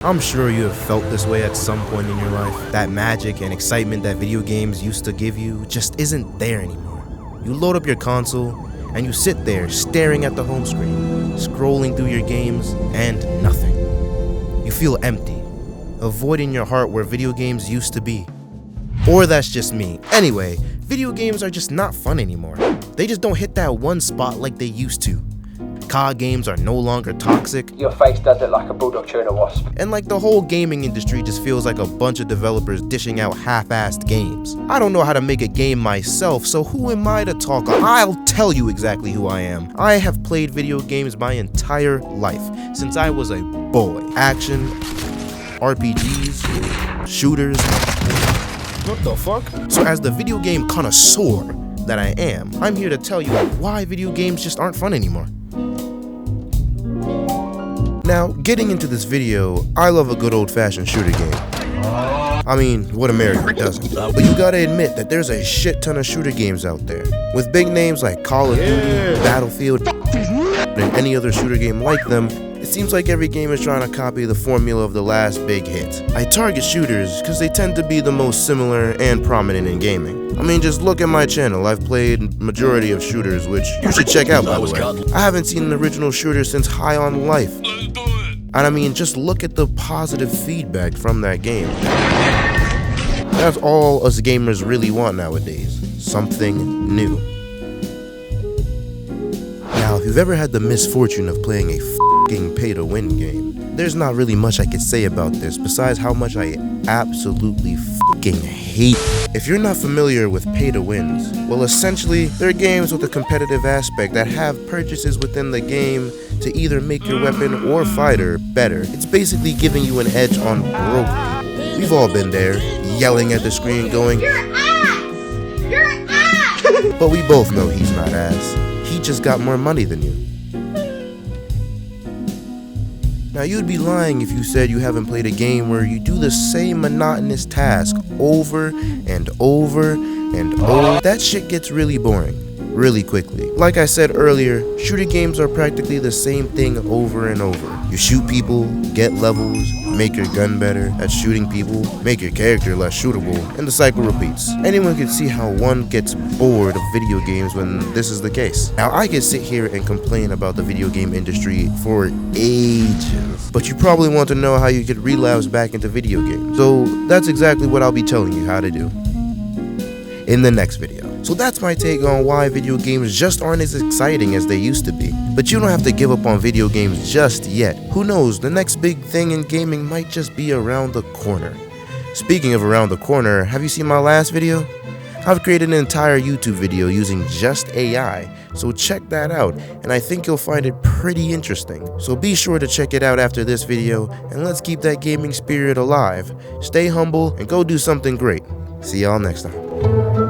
I'm sure you have felt this way at some point in your life. That magic and excitement that video games used to give you just isn't there anymore. You load up your console and you sit there staring at the home screen, scrolling through your games and nothing. You feel empty, a void in your heart where video games used to be. Or that's just me. Anyway, video games are just not fun anymore. They just don't hit that one spot like they used to. COD games are no longer toxic. Your face does look like a bulldog chewing a wasp. And like the whole gaming industry just feels like a bunch of developers dishing out half-assed games. I don't know how to make a game myself, so who am I to talk on? I'll tell you exactly who I am. I have played video games my entire life, since I was a boy. Action, RPGs, shooters. What the fuck? So as the video game connoisseur that I am, I'm here to tell you why video games just aren't fun anymore. Now, getting into this video, I love a good old-fashioned shooter game. I mean, what American doesn't? But you gotta admit that there's a shit ton of shooter games out there, with big names like Call of Duty, Battlefield, and any other shooter game like them. It seems like every game is trying to copy the formula of the last big hit. I target shooters because they tend to be the most similar and prominent in gaming. I mean, just look at my channel. I've played majority of shooters, which you should check out, by the way. I haven't seen an original shooter since High on Life. And I mean, just look at the positive feedback from that game. That's all us gamers really want nowadays. Something new. Now, if you've ever had the misfortune of playing a pay-to-win game, there's not really much I could say about this besides how much I absolutely hate it. If you're not familiar with pay-to-wins, well, essentially, they're games with a competitive aspect that have purchases within the game to either make your weapon or fighter better. It's basically giving you an edge on broke people. We've all been there, yelling at the screen going, "You're ass! You're ass!" But we both know he's not ass. He just got more money than you. Now, you'd be lying if you said you haven't played a game where you do the same monotonous task over and over and over. That shit gets really boring, really quickly. Like I said earlier, shooter games are practically the same thing over and over. You shoot people, get levels, make your gun better at shooting people, make your character less shootable, and the cycle repeats. Anyone can see how one gets bored of video games when this is the case. Now, I could sit here and complain about the video game industry for ages, but you probably want to know how you could relapse back into video games. So that's exactly what I'll be telling you how to do in the next video. So that's my take on why video games just aren't as exciting as they used to be. But you don't have to give up on video games just yet. Who knows, the next big thing in gaming might just be around the corner. Speaking of around the corner, have you seen my last video? I've created an entire YouTube video using just AI, so check that out, and I think you'll find it pretty interesting. So be sure to check it out after this video, and let's keep that gaming spirit alive. Stay humble and go do something great. See y'all next time.